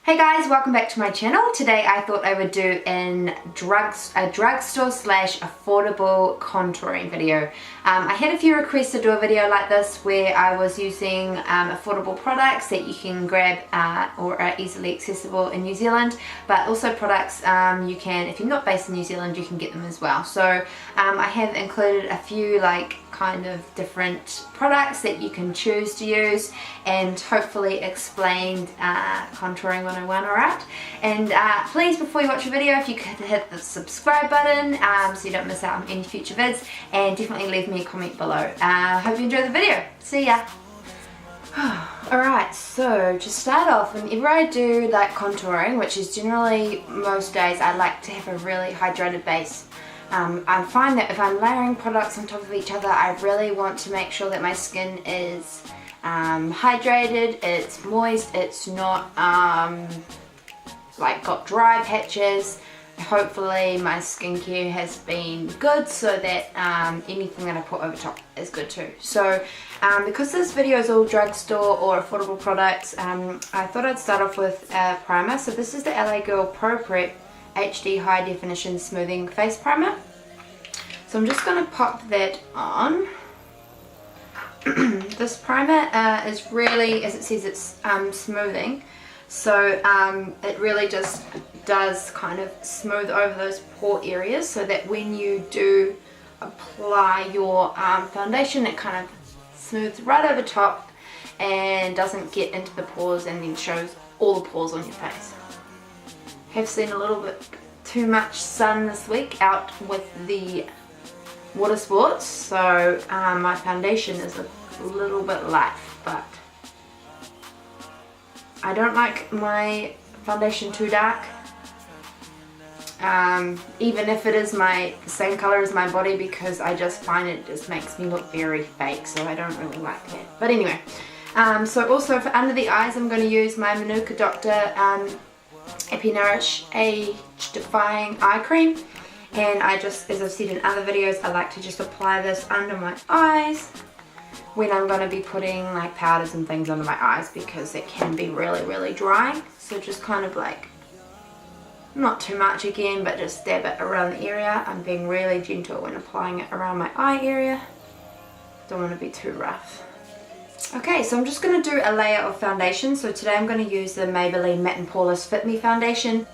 Hey guys, welcome back to my channel. Today I thought I would do a drugstore slash affordable contouring video. I had a few requests to do a video like this where I was using affordable products that you can grab or are easily accessible in New Zealand, but also products you can, if you're not based in New Zealand, you can get them as well. So I have included a few kind of different products that you can choose to use and hopefully explained contouring 101, alright? And please, before you watch the video, if you could hit the subscribe button so you don't miss out on any future vids, and definitely leave me a comment below. Hope you enjoy the video. See ya! Alright, so to start off, whenever I do contouring, which is generally most days, I like to have a really hydrated base. I find that if I'm layering products on top of each other, I really want to make sure that my skin is hydrated, it's moist, it's not got dry patches. Hopefully my skincare has been good so that anything that I put over top is good too. So because this video is all drugstore or affordable products, I thought I'd start off with a primer. So this is the LA Girl Pro Prep HD High Definition Smoothing Face Primer. So I'm just going to pop that on. This primer is really, as it says, it's smoothing. So it really just does kind of smooth over those pore areas so that when you do apply your foundation, it kind of smooths right over top and doesn't get into the pores and then shows all the pores on your face. Have seen a little bit too much sun this week out with the water sports, so my foundation is a little bit light, but I don't like my foundation too dark, even if it is the same color as my body, because I just find it just makes me look very fake, so I don't really like that. But anyway, so also for under the eyes, I'm going to use my Manuka Doctor Nourish Age Defying Eye Cream, and I just, as I've said in other videos, I like to just apply this under my eyes when I'm going to be putting powders and things under my eyes, because it can be really drying. So just kind of not too much again, but just dab it around the area. I'm being really gentle when applying it around my eye area. Don't want to be too rough. Okay, so I'm just going to do a layer of foundation. So today I'm going to use the Maybelline Matte and Poreless Fit Me foundation,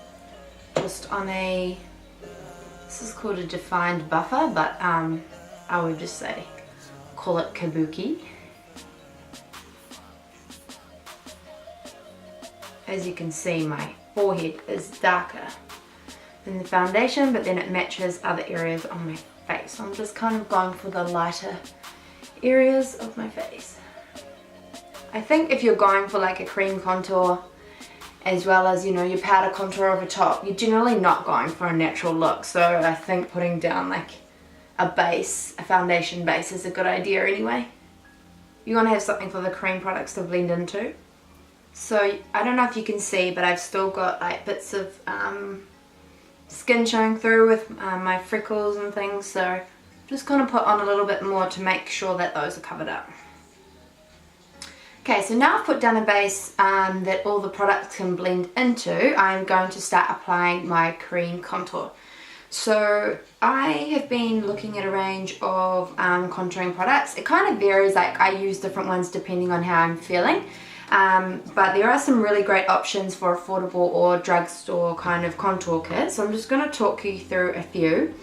just on a, this is called a defined buffer, but I would just say call it kabuki. As you can see, my forehead is darker than the foundation, but then it matches other areas on my face. So I'm just kind of going for the lighter areas of my face. I think if you're going for a cream contour as well as, you know, your powder contour over top, you're generally not going for a natural look. So I think putting down a base, a foundation base, is a good idea anyway. You want to have something for the cream products to blend into. So I don't know if you can see, but I've still got bits of skin showing through with my freckles and things. So I'm just going to put on a little bit more to make sure that those are covered up. Okay, so now I've put down a base that all the products can blend into, I'm going to start applying my cream contour. So I have been looking at a range of contouring products. It kind of varies, I use different ones depending on how I'm feeling. But there are some really great options for affordable or drugstore kind of contour kits. So I'm just going to talk you through a few.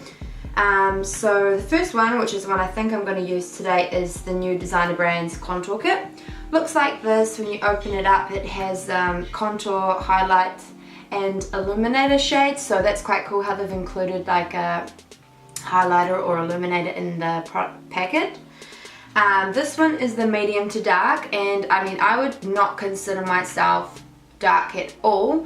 So the first one, which is one I think I'm going to use today, is the new Designer Brands contour kit. Looks like this when you open it up. It has contour, highlight and illuminator shades, so that's quite cool how they've included a highlighter or illuminator in the packet. This one is the medium to dark, and I mean, I would not consider myself dark at all.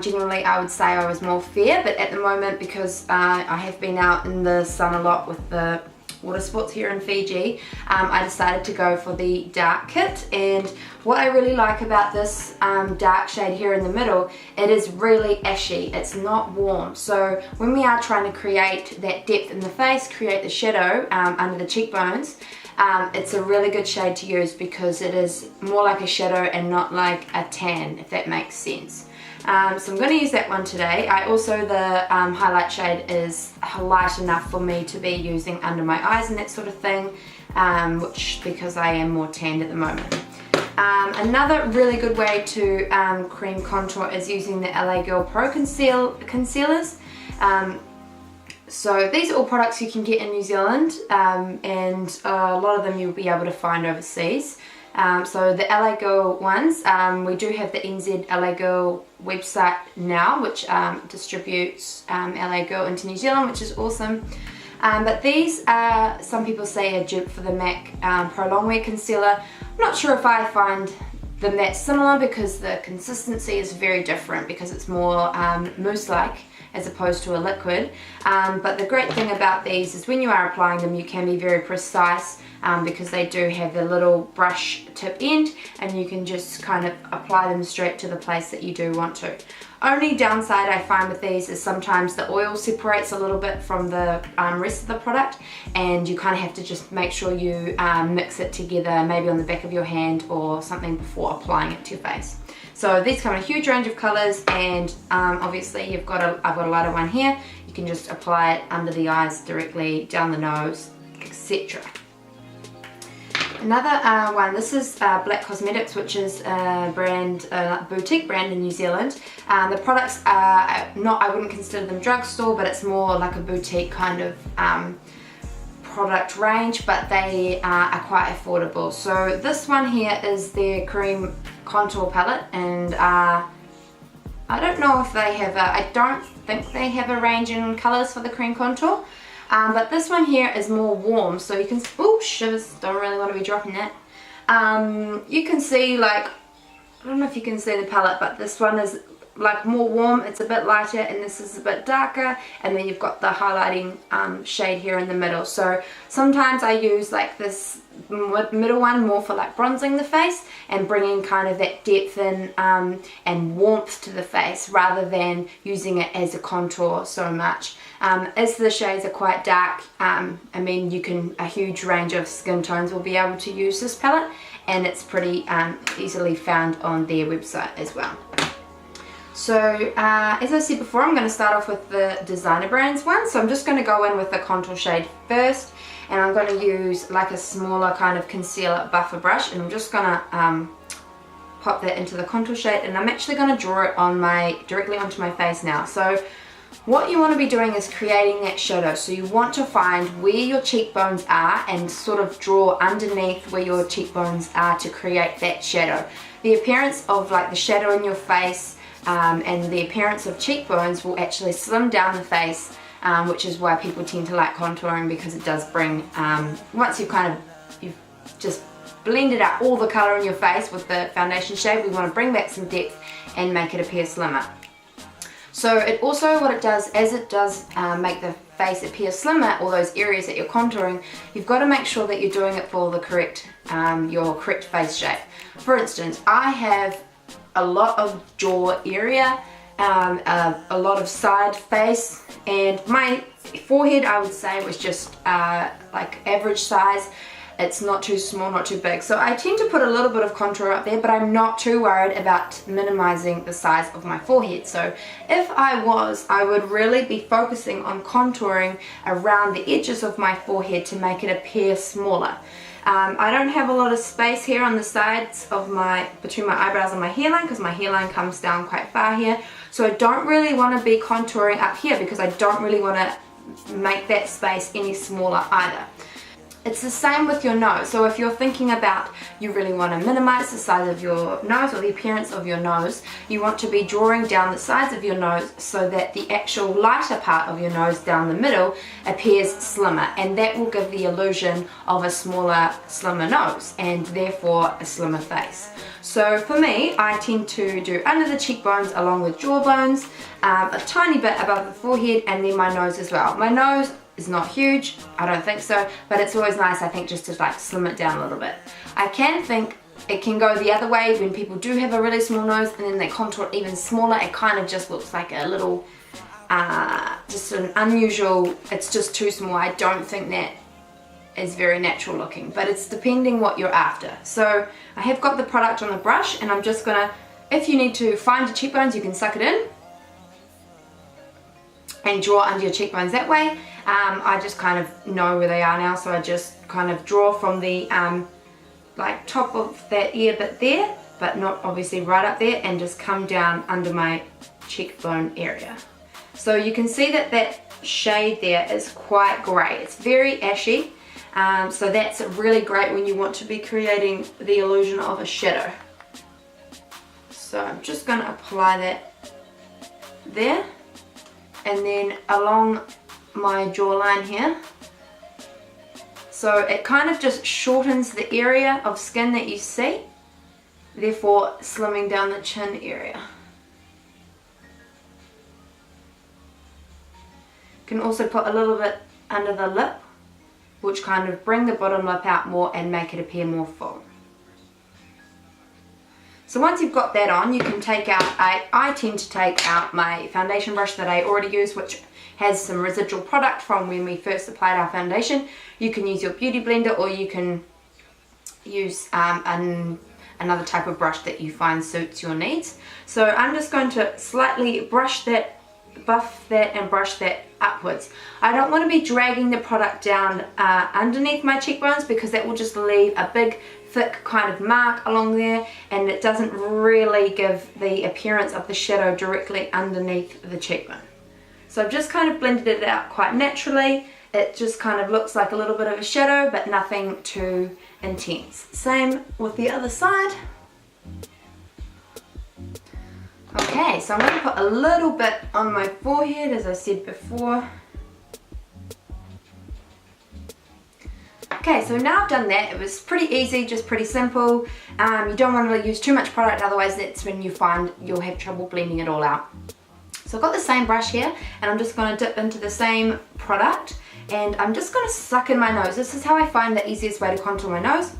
Generally I would say I was more fair, but at the moment, because I have been out in the sun a lot with the water sports here in Fiji, I decided to go for the dark kit. And what I really like about this dark shade here in the middle, it is really ashy, it's not warm. So when we are trying to create that depth in the face, create the shadow under the cheekbones, it's a really good shade to use because it is more like a shadow and not like a tan, if that makes sense. So I'm going to use that one today. The highlight shade is light enough for me to be using under my eyes and that sort of thing, because I am more tanned at the moment. Another really good way to cream contour is using the LA Girl Pro concealers. So these are all products you can get in New Zealand, and a lot of them you'll be able to find overseas. So the LA Girl ones, we do have the NZ LA Girl website now, which distributes LA Girl into New Zealand, which is awesome. But these are, some people say, a dupe for the MAC Pro Longwear Concealer. I'm not sure if I find them that similar because the consistency is very different because it's more mousse-like as opposed to a liquid. But the great thing about these is when you are applying them, you can be very precise because they do have the little brush tip end, and you can just kind of apply them straight to the place that you do want to. Only downside I find with these is sometimes the oil separates a little bit from the rest of the product, and you kind of have to just make sure you mix it together, maybe on the back of your hand or something before applying it to your face. So these come in a huge range of colours, and obviously I've got a lighter one here. You can just apply it under the eyes directly, down the nose, etc. Another one, this is Black Cosmetics, which is a brand, boutique brand in New Zealand. The products are not, I wouldn't consider them drugstore, but it's more like a boutique kind of product range, but they are quite affordable. So this one here is their cream contour palette, and I don't know if they have I don't think they have a range in colours for the cream contour. But this one here is more warm, so you can, oh shivers, don't really want to be dropping that. You can see, like, I don't know if you can see the palette, but this one is like more warm, it's a bit lighter, and this is a bit darker, and then you've got the highlighting shade here in the middle. So sometimes I use like this middle one more for like bronzing the face and bringing kind of that depth in and warmth to the face, rather than using it as a contour so much. As the shades are quite dark, I mean, you can, a huge range of skin tones will be able to use this palette, and it's pretty easily found on their website as well. So as I said before, I'm going to start off with the designer brands one. So I'm just going to go in with the contour shade first, and I'm going to use like a smaller kind of concealer buffer brush, and I'm just going to pop that into the contour shade, and I'm actually going to draw it on directly onto my face now. So what you want to be doing is creating that shadow. So you want to find where your cheekbones are and sort of draw underneath where your cheekbones are to create that shadow. The appearance of like the shadow in your face and the appearance of cheekbones will actually slim down the face, which is why people tend to like contouring, because it does bring, once you've just blended out all the colour in your face with the foundation shade, we want to bring back some depth and make it appear slimmer. So it also, what it does, as it does make the face appear slimmer, all those areas that you're contouring, you've got to make sure that you're doing it for the correct, your correct face shape. For instance, I have a lot of jaw area, a lot of side face, and my forehead, I would say, was just like average size. It's not too small, not too big. So I tend to put a little bit of contour up there, but I'm not too worried about minimizing the size of my forehead. So if I was, I would really be focusing on contouring around the edges of my forehead to make it appear smaller. I don't have a lot of space here on the sides of between my eyebrows and my hairline, because my hairline comes down quite far here. So I don't really want to be contouring up here, because I don't really want to make that space any smaller either. It's the same with your nose. So if you're thinking about, you really want to minimize the size of your nose or the appearance of your nose, you want to be drawing down the sides of your nose so that the actual lighter part of your nose down the middle appears slimmer, and that will give the illusion of a smaller, slimmer nose, and therefore a slimmer face. So for me, I tend to do under the cheekbones along with jawbones, a tiny bit above the forehead, and then my nose as well. My nose is not huge, I don't think so, but it's always nice, I think, just to like slim it down a little bit. I can think it can go the other way when people do have a really small nose and then they contour it even smaller. It kind of just looks like a little, just an unusual, it's just too small. I don't think that is very natural looking, but it's depending what you're after. So I have got the product on the brush, and I'm just gonna, if you need to find your cheekbones, you can suck it in and draw under your cheekbones that way. I just kind of know where they are now, so I just kind of draw from the like top of that ear bit there, but not obviously right up there, and just come down under my cheekbone area. So you can see that that shade there is quite grey. It's very ashy, so that's really great when you want to be creating the illusion of a shadow. So I'm just going to apply that there, and then along my jawline here. So it kind of just shortens the area of skin that you see, therefore slimming down the chin area. You can also put a little bit under the lip, which kind of bring the bottom lip out more and make it appear more full. So once you've got that on, you can take out, I tend to take out my foundation brush that I already used, which has some residual product from when we first applied our foundation. You can use your beauty blender, or you can use another type of brush that you find suits your needs. So I'm just going to slightly brush that, buff that, and brush that upwards. I don't want to be dragging the product down underneath my cheekbones, because that will just leave a big thick kind of mark along there, and it doesn't really give the appearance of the shadow directly underneath the cheekbone. So I've just kind of blended it out quite naturally. It just kind of looks like a little bit of a shadow, but nothing too intense. Same with the other side. Okay, so I'm going to put a little bit on my forehead, as I said before. Okay, so now I've done that. It was pretty easy, just pretty simple. You don't want to really use too much product, otherwise that's when you find you'll have trouble blending it all out. So I've got the same brush here, and I'm just going to dip into the same product, and I'm just going to suck in my nose. This is how I find the easiest way to contour my nose.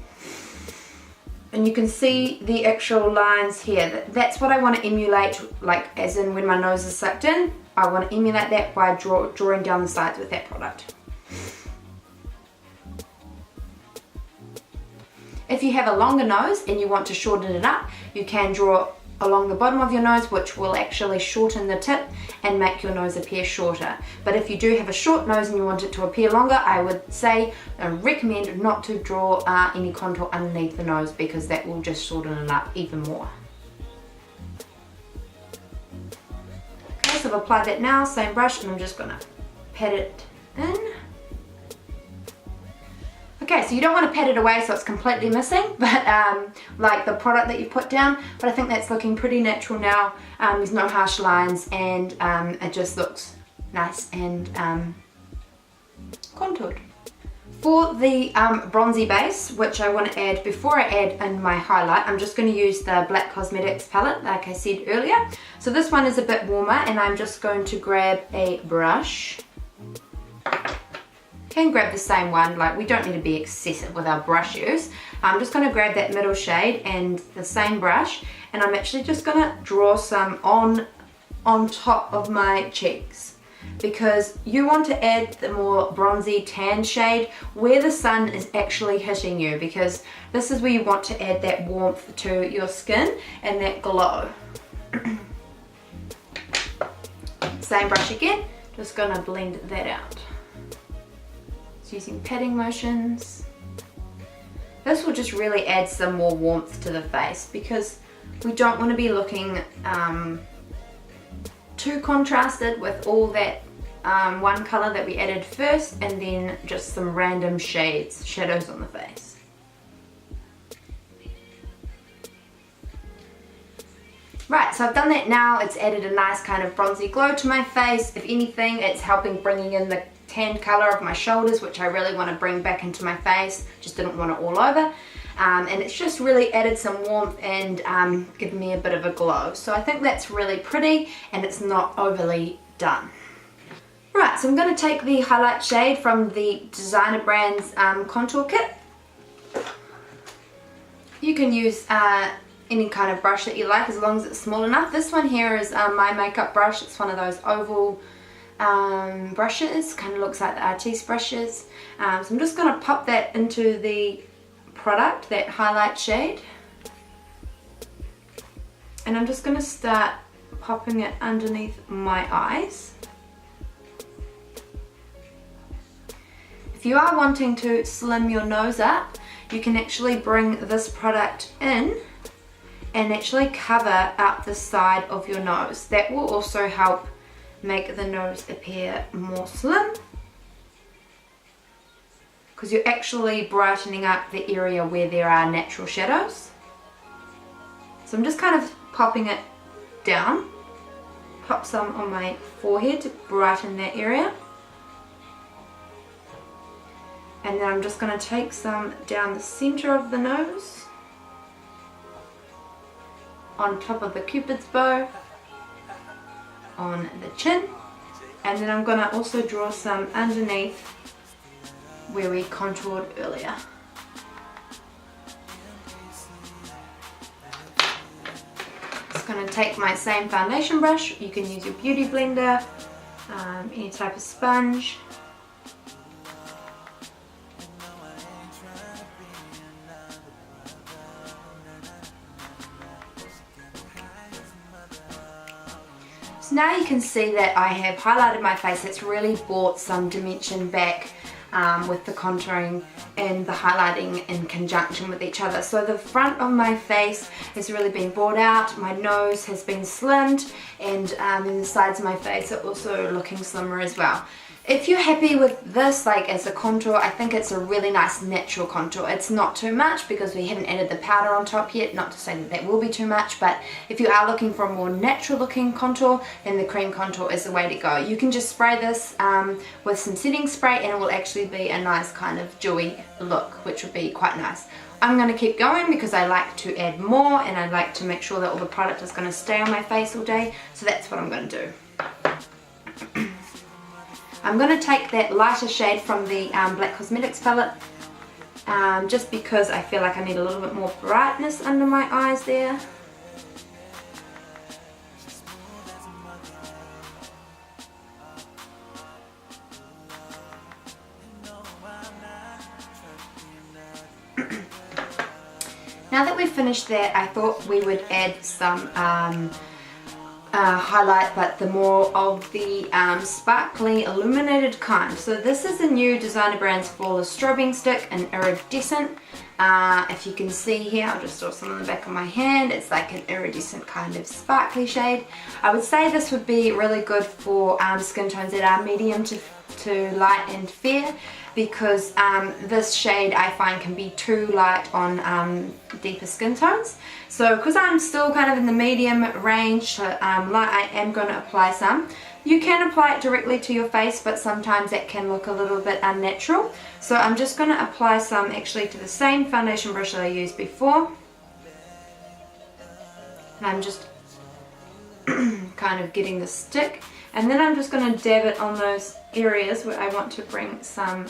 And you can see the actual lines here. That's what I want to emulate, like as in when my nose is sucked in, I want to emulate that by drawing down the sides with that product. If you have a longer nose and you want to shorten it up, you can draw along the bottom of your nose, which will actually shorten the tip and make your nose appear shorter. But if you do have a short nose and you want it to appear longer, I would say and recommend not to draw any contour underneath the nose, because that will just shorten it up even more. Okay, so I've applied that now, same brush, and I'm just gonna pat it in. Okay, so you don't want to pat it away so it's completely missing, but like the product that you put down, but I think that's looking pretty natural now. There's no harsh lines, and it just looks nice and contoured. For the bronzy base, which I want to add before I add in my highlight, I'm just going to use the Black Cosmetics palette like I said earlier. So this one is a bit warmer, and I'm just going to grab a brush. Can grab the same one, like we don't need to be excessive with our brush use. I'm just going to grab that middle shade and the same brush, and I'm actually just going to draw some on top of my cheeks, because you want to add the more bronzy tan shade where the sun is actually hitting you, because this is where you want to add that warmth to your skin and that glow. Same brush again, just going to blend that out. Using patting motions. This will just really add some more warmth to the face, because we don't want to be looking too contrasted with all that one color that we added first, and then just some random shadows on the face. Right, so I've done that now. It's added a nice kind of bronzy glow to my face. If anything, it's helping bringing in the tan color of my shoulders, which I really want to bring back into my face. Just didn't want it all over. And it's just really added some warmth and given me a bit of a glow. So I think that's really pretty, and it's not overly done. Right, so I'm going to take the highlight shade from the Designer Brands contour kit. You can use any kind of brush that you like, as long as it's small enough. This one here is my makeup brush. It's one of those oval brushes, kind of looks like the artiste brushes. So I'm just going to pop that into the product, that highlight shade, and I'm just going to start popping it underneath my eyes. If you are wanting to slim your nose up, you can actually bring this product in and actually cover up the side of your nose. That will also help make the nose appear more slim, because you're actually brightening up the area where there are natural shadows. So I'm just kind of popping it down, pop some on my forehead to brighten that area. And then I'm just going to take some down the center of the nose, on top of the cupid's bow, on the chin, and then I'm going to also draw some underneath where we contoured earlier. Just going to take my same foundation brush. You can use your beauty blender, any type of sponge. Now you can see that I have highlighted my face. It's really brought some dimension back with the contouring and the highlighting in conjunction with each other. So the front of my face has really been brought out, my nose has been slimmed, and then the sides of my face are also looking slimmer as well. If you're happy with this, like as a contour, I think it's a really nice natural contour. It's not too much because we haven't added the powder on top yet, not to say that that will be too much, but if you are looking for a more natural looking contour, then the cream contour is the way to go. You can just spray this with some setting spray and it will actually be a nice kind of dewy look, which would be quite nice. I'm going to keep going because I like to add more and I like to make sure that all the product is going to stay on my face all day, so that's what I'm going to do. I'm going to take that lighter shade from the Black Cosmetics palette, just because I feel like I need a little bit more brightness under my eyes there. Now that we've finished that, I thought we would add some highlight, but the more of the sparkly illuminated kind. So this is a new designer brand's Flawless Strobing Stick, an iridescent. If you can see here, I'll just draw some on the back of my hand. It's like an iridescent kind of sparkly shade. I would say this would be really good for skin tones that are medium to light and fair, because this shade I find can be too light on deeper skin tones. So because I'm still kind of in the medium range to light, I am going to apply some. You can apply it directly to your face, but sometimes that can look a little bit unnatural. So I'm just going to apply some actually to the same foundation brush that I used before. And I'm just kind of getting the stick. And then I'm just going to dab it on those areas where I want to bring some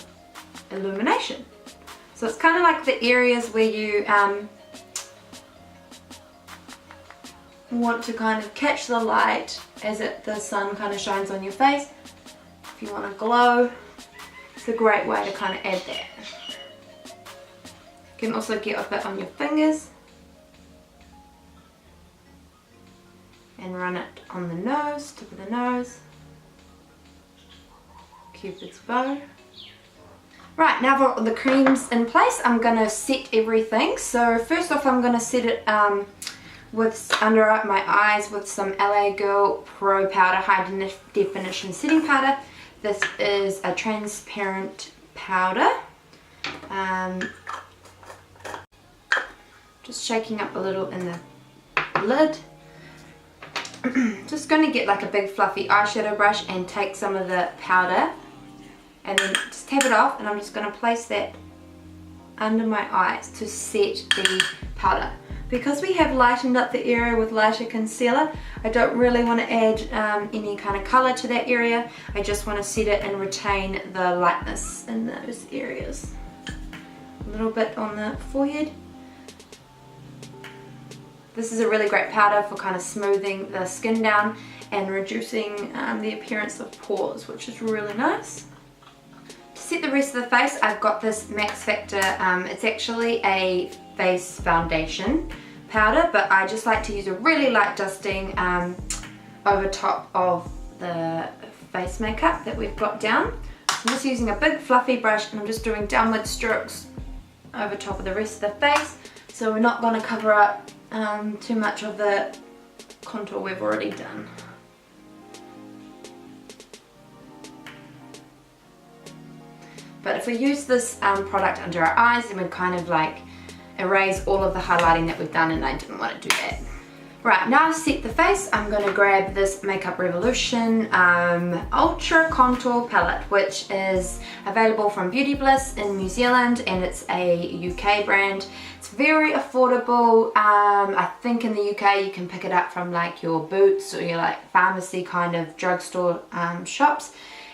illumination. So it's kind of like the areas where you want to kind of catch the light as the sun kind of shines on your face. If you want to glow, it's a great way to kind of add that. You can also get a bit on your fingers and run it on the nose, tip of the nose, Cupid's bow. Right, now for the creams in place, I'm going to set everything. So first off, I'm going to set it with under my eyes with some LA Girl Pro Powder High Definition Setting Powder. This is a transparent powder. Just shaking up a little in the lid. Just going to get like a big fluffy eyeshadow brush and take some of the powder and then just tap it off, and I'm just going to place that under my eyes to set the powder. Because we have lightened up the area with lighter concealer, I don't really want to add any kind of colour to that area. I just want to set it and retain the lightness in those areas. A little bit on the forehead. This is a really great powder for kind of smoothing the skin down and reducing the appearance of pores, which is really nice. To set the rest of the face, I've got this Max Factor, it's actually a face foundation powder, but I just like to use a really light dusting over top of the face makeup that we've got down. So I'm just using a big fluffy brush and I'm just doing downward strokes over top of the rest of the face, so we're not going to cover up too much of the contour we've already done. But if we use this product under our eyes, then we'd kind of like erase all of the highlighting that we've done, and I didn't want to do that. Right, now I've set the face, I'm going to grab this Makeup Revolution Ultra Contour Palette, which is available from Beauty Bliss in New Zealand, and it's a UK brand. It's very affordable. I think in the UK you can pick it up from like your Boots or your like pharmacy kind of drugstore shops.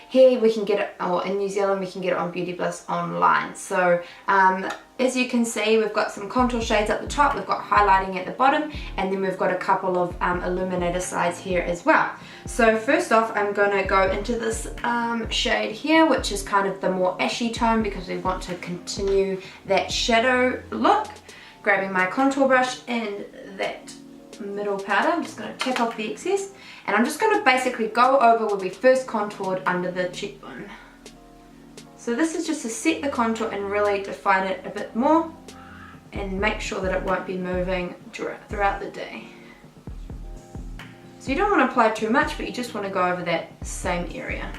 Here we can get it, or in New Zealand we can get it on Beauty Bliss online. So as you can see, we've got some contour shades at the top, we've got highlighting at the bottom, and then we've got a couple of illuminator sides here as well. So first off, I'm going to go into this shade here, which is kind of the more ashy tone because we want to continue that shadow look. Grabbing my contour brush and that middle powder, I'm just going to tap off the excess, and I'm just going to basically go over where we first contoured under the cheekbone. So this is just to set the contour and really define it a bit more and make sure that it won't be moving throughout the day. So you don't want to apply too much, but you just want to go over that same area.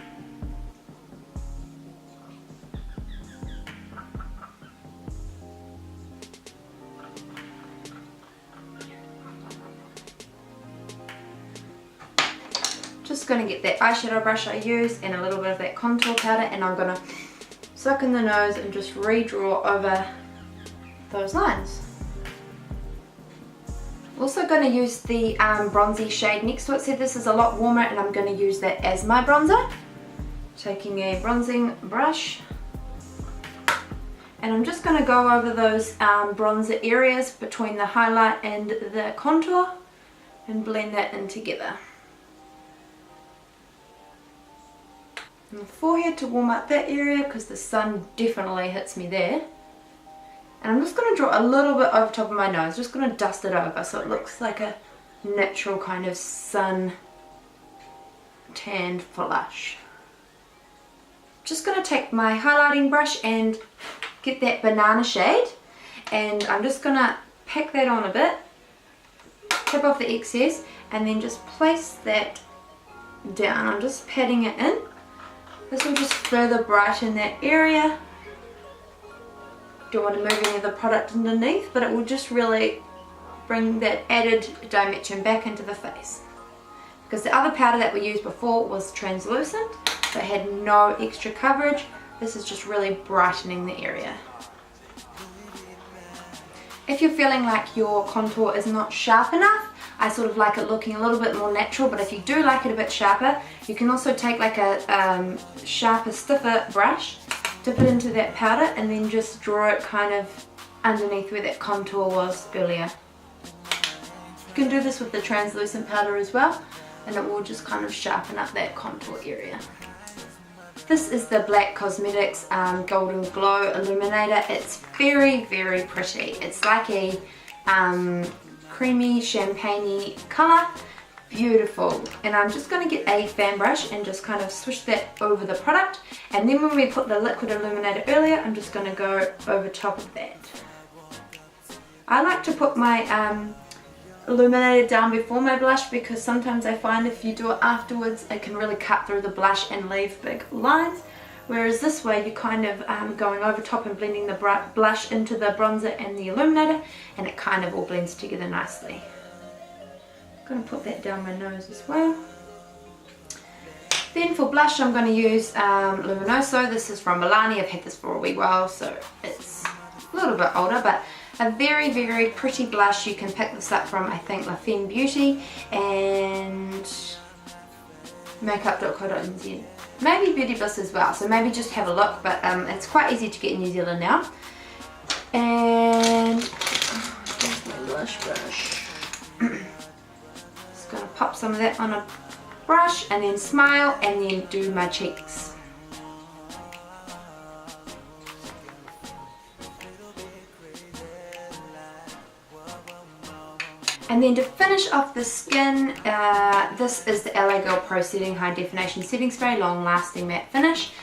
Just going to get that eyeshadow brush I used and a little bit of that contour powder, and I'm going to suck in the nose and just redraw over those lines. Also going to use the bronzy shade next to it. So this is a lot warmer, and I'm going to use that as my bronzer. Taking a bronzing brush, and I'm just going to go over those bronzer areas between the highlight and the contour and blend that in together. And the forehead to warm up that area because the sun definitely hits me there. And I'm just going to draw a little bit over top of my nose, just going to dust it over so it looks like a natural kind of sun tanned flush. Just going to take my highlighting brush and get that banana shade, and I'm just going to pack that on a bit, tip off the excess, and then just place that down. I'm just patting it in. This will just further brighten that area. Don't want to move any of the product underneath, but it will just really bring that added dimension back into the face. Because the other powder that we used before was translucent, but had no extra coverage. This is just really brightening the area. If you're feeling like your contour is not sharp enough, I sort of like it looking a little bit more natural, but if you do like it a bit sharper, you can also take like a sharper, stiffer brush, dip it into that powder, and then just draw it kind of underneath where that contour was earlier. You can do this with the translucent powder as well, and it will just kind of sharpen up that contour area. This is the Black Cosmetics Golden Glow Illuminator. It's very, very pretty. It's like a creamy champagne-y colour. Beautiful. And I'm just going to get a fan brush and just kind of swish that over the product. And then when we put the liquid illuminator earlier, I'm just going to go over top of that. I like to put my illuminator down before my blush, because sometimes I find if you do it afterwards, it can really cut through the blush and leave big lines. Whereas this way, you're kind of going over top and blending the blush into the bronzer and the illuminator, and it kind of all blends together nicely. I'm going to put that down my nose as well. Then for blush, I'm going to use Luminoso. This is from Milani. I've had this for a wee while, so it's a little bit older, but a very, very pretty blush. You can pick this up from, I think, La Femme Beauty and makeup.co.nz. Maybe Beauty Bliss as well, so maybe just have a look, but it's quite easy to get in New Zealand now. And where's my blush brush? pop some of that on a brush and then smile and then do my cheeks. And then to finish off the skin, this is the LA Girl Pro Setting High Definition Setting Spray, long lasting matte finish.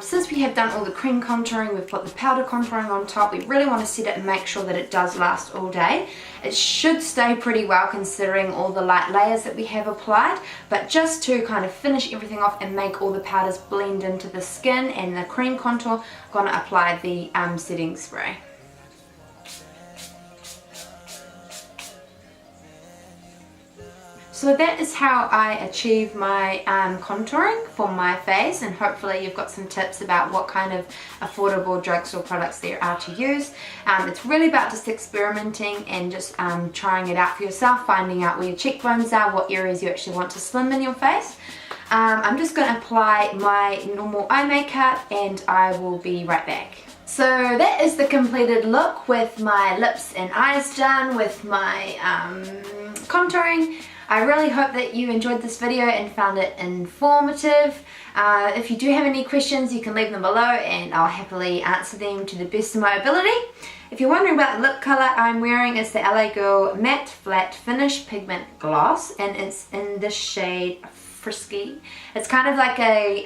Since we have done all the cream contouring, we've put the powder contouring on top, we really want to set it and make sure that it does last all day. It should stay pretty well considering all the light layers that we have applied, but just to kind of finish everything off and make all the powders blend into the skin and the cream contour, I'm going to apply the setting spray. So that is how I achieve my contouring for my face, and hopefully you've got some tips about what kind of affordable drugstore products there are to use. It's really about just experimenting and just trying it out for yourself, finding out where your cheekbones are, what areas you actually want to slim in your face. I'm just going to apply my normal eye makeup and I will be right back. So that is the completed look with my lips and eyes done, with my contouring. I really hope that you enjoyed this video and found it informative. If you do have any questions, you can leave them below and I'll happily answer them to the best of my ability. If you're wondering about the lip colour I'm wearing, it's the LA Girl Matte Flat Finish Pigment Gloss, and it's in the shade Frisky. It's kind of like a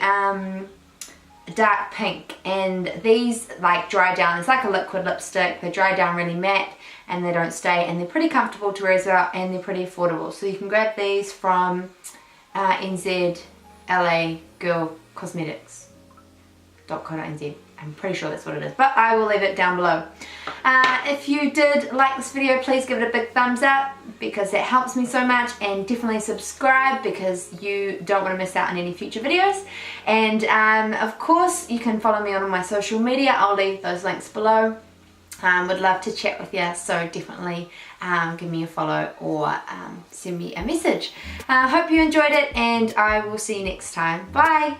dark pink, and these like dry down. It's like a liquid lipstick. They dry down really matte and they don't stay, and they're pretty comfortable to wear as well, and they're pretty affordable. So you can grab these from NZ LA Girl Cosmetics.co.nz. I'm pretty sure that's what it is, but I will leave it down below. If you did like this video, please give it a big thumbs up because that helps me so much, and definitely subscribe because you don't want to miss out on any future videos. And of course you can follow me on all my social media. I'll leave those links below. Would love to chat with you, so definitely give me a follow or send me a message. Hope you enjoyed it, and I will see you next time. Bye!